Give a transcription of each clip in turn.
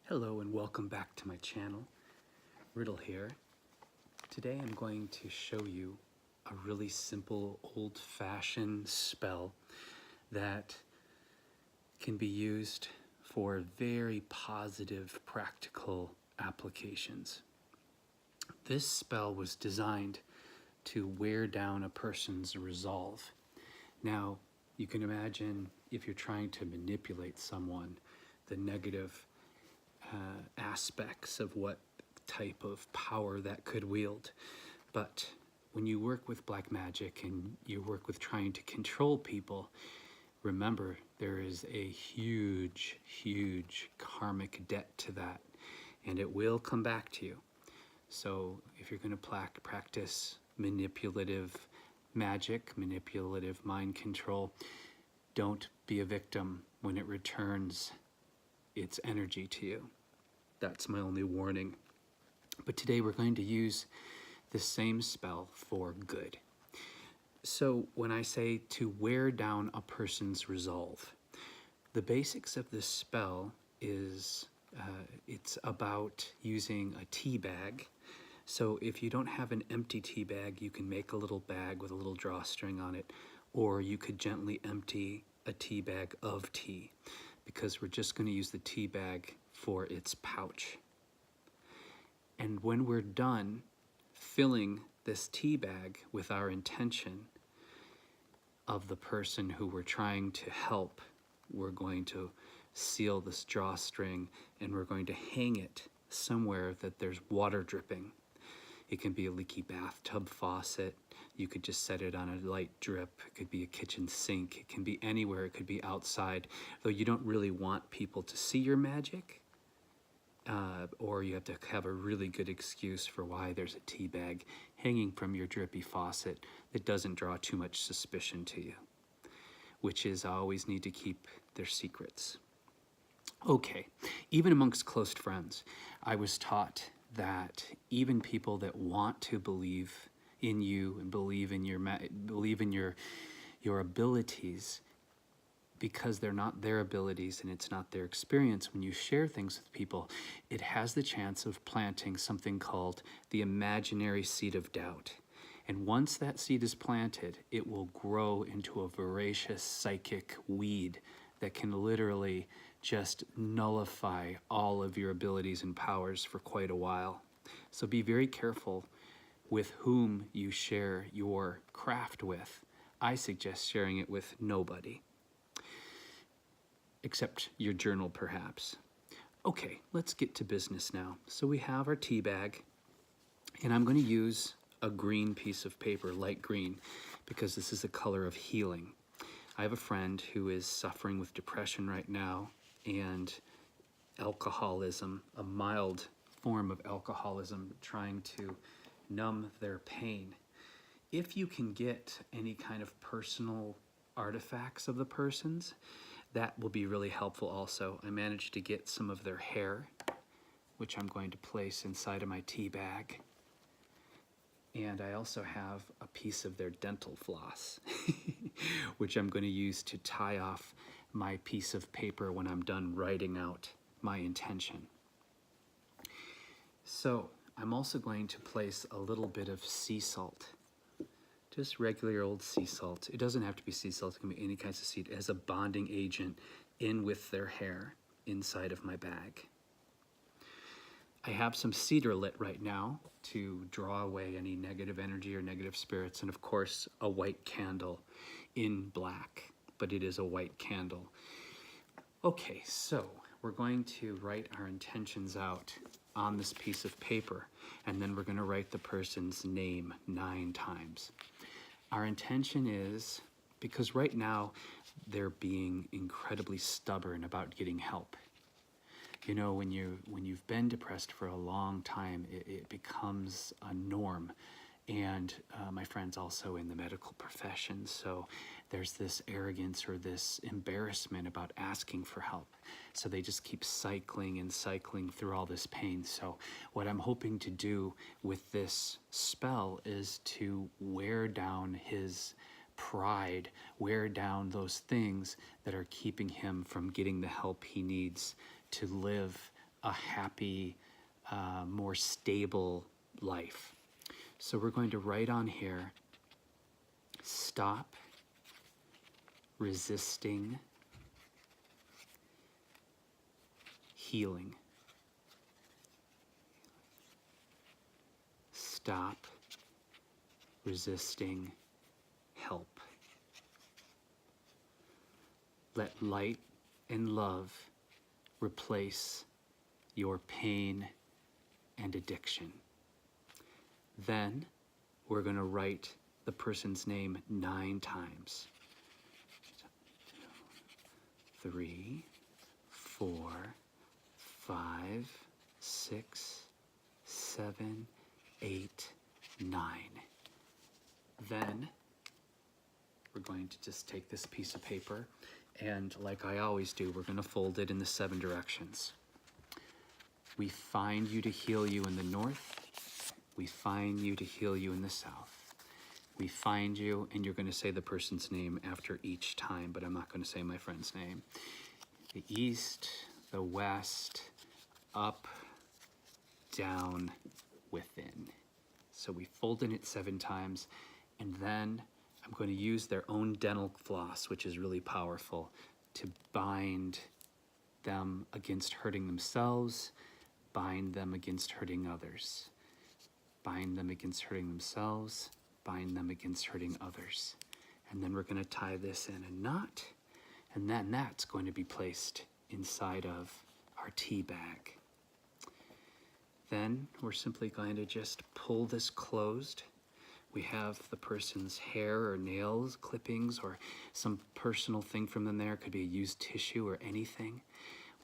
Hello and welcome back to my channel. Riddle here. Today I'm going to show you a really simple old-fashioned spell that can be used for very positive practical applications. This spell was designed to wear down a person's resolve. Now, you can imagine if you're trying to manipulate someone, the negative aspects of what type of power that could wield. But when you work with black magic and you work with trying to control people, remember there is a huge, huge karmic debt to that, and it will come back to you. So if you're going to practice manipulative magic, manipulative mind control, don't be a victim when it returns its energy to you. That's my only warning. But today we're going to use the same spell for good. So when I say to wear down a person's resolve, the basics of this spell is it's about using a tea bag. So if you don't have an empty tea bag, you can make a little bag with a little drawstring on it, or you could gently empty a tea bag of tea, because we're just going to use the tea bag for its pouch. And when we're done filling this tea bag with our intention of the person who we're trying to help, we're going to seal this drawstring and we're going to hang it somewhere that there's water dripping. It can be a leaky bathtub faucet. You could just set it on a light drip. It could be a kitchen sink. It can be anywhere. It could be outside. Though you don't really want people to see your magic, or you have to have a really good excuse for why there's a tea bag hanging from your drippy faucet that doesn't draw too much suspicion to you, which is always need to keep their secrets. Okay, even amongst close friends, I was taught that even people that want to believe in you and believe in your abilities, because they're not their abilities and it's not their experience, when you share things with people, it has the chance of planting something called the imaginary seed of doubt. And once that seed is planted, it will grow into a voracious psychic weed that can literally just nullify all of your abilities and powers for quite a while. So be very careful with whom you share your craft with. I suggest sharing it with nobody, except your journal perhaps. Okay, let's get to business now. So we have our tea bag, and I'm going to use a green piece of paper, light green, because this is the color of healing. I have a friend who is suffering with depression right now and alcoholism, a mild form of alcoholism, trying to numb their pain. If you can get any kind of personal artifacts of the person's, that will be really helpful also. I managed to get some of their hair, which I'm going to place inside of my tea bag. And I also have a piece of their dental floss, which I'm going to use to tie off my piece of paper when I'm done writing out my intention. So I'm also going to place a little bit of sea salt, just regular old sea salt. It doesn't have to be sea salt, it can be any kinds of seed, as a bonding agent in with their hair inside of my bag. I have some cedar lit right now to draw away any negative energy or negative spirits, and of course a white candle in black, but it is a white candle. Okay, so we're going to write our intentions out on this piece of paper, and then we're going to write the person's name 9 times. Our intention is, because right now they're being incredibly stubborn about getting help. You know, when you've been depressed for a long time, it becomes a norm. And my friend's also in the medical profession, so there's this arrogance or this embarrassment about asking for help. So they just keep cycling and cycling through all this pain. So what I'm hoping to do with this spell is to wear down his pride, wear down those things that are keeping him from getting the help he needs to live a happy, more stable life. So we're going to write on here, stop resisting healing. Stop resisting help. Let light and love replace your pain and addiction. Then we're going to write the person's name 9 times. 3, 4, 5, 6, 7, 8, 9. Then we're going to just take this piece of paper, and like I always do, we're going to fold it in the 7 directions. We find you to heal you in the north. We find you to heal you in the south. We find you, and you're going to say the person's name after each time, but I'm not going to say my friend's name. The east, the west, up, down, within. So we folded it 7 times, and then I'm going to use their own dental floss, which is really powerful, to bind them against hurting themselves, bind them against hurting others. Bind them against hurting themselves, bind them against hurting others. And then we're going to tie this in a knot, and then that's going to be placed inside of our tea bag. Then we're simply going to just pull this closed. We have the person's hair or nails, clippings, or some personal thing from them there. It could be a used tissue or anything.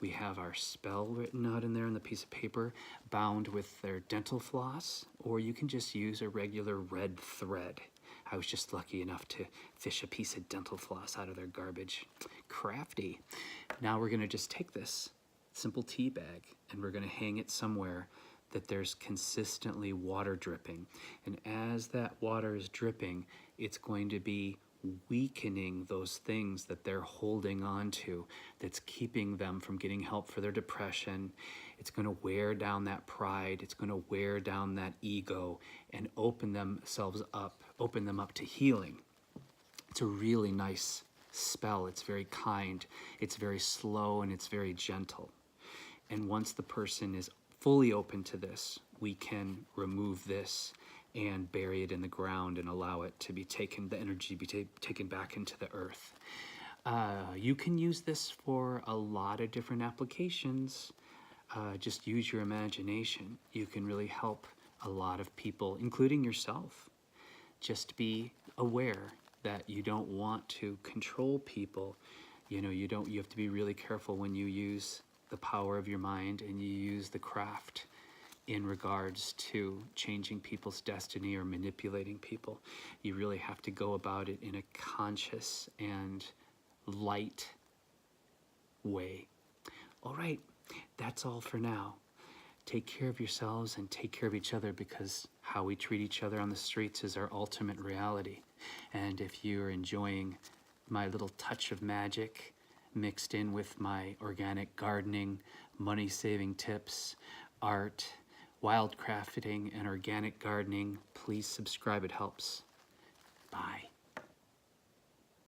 We have our spell written out in there on the piece of paper, bound with their dental floss, or you can just use a regular red thread. I was just lucky enough to fish a piece of dental floss out of their garbage. Crafty. Now we're going to just take this simple tea bag, and we're going to hang it somewhere that there's consistently water dripping. And as that water is dripping, it's going to be weakening those things that they're holding on to, that's keeping them from getting help for their depression. It's going to wear down that pride. It's going to wear down that ego and open them up to healing. It's a really nice spell. It's very kind. It's very slow, and it's very gentle. And once the person is fully open to this, we can remove this and bury it in the ground and allow it to be taken, the energy be taken back into the earth. You can use this for a lot of different applications. Just use your imagination. You can really help a lot of people, including yourself. Just be aware that you don't want to control people. You have to be really careful when you use the power of your mind and you use the craft in regards to changing people's destiny or manipulating people. You really have to go about it in a conscious and light way. All right, that's all for now. Take care of yourselves and take care of each other, because how we treat each other on the streets is our ultimate reality. And if you're enjoying my little touch of magic mixed in with my organic gardening, money-saving tips, art, wildcrafting, and organic gardening, please subscribe. It helps. Bye.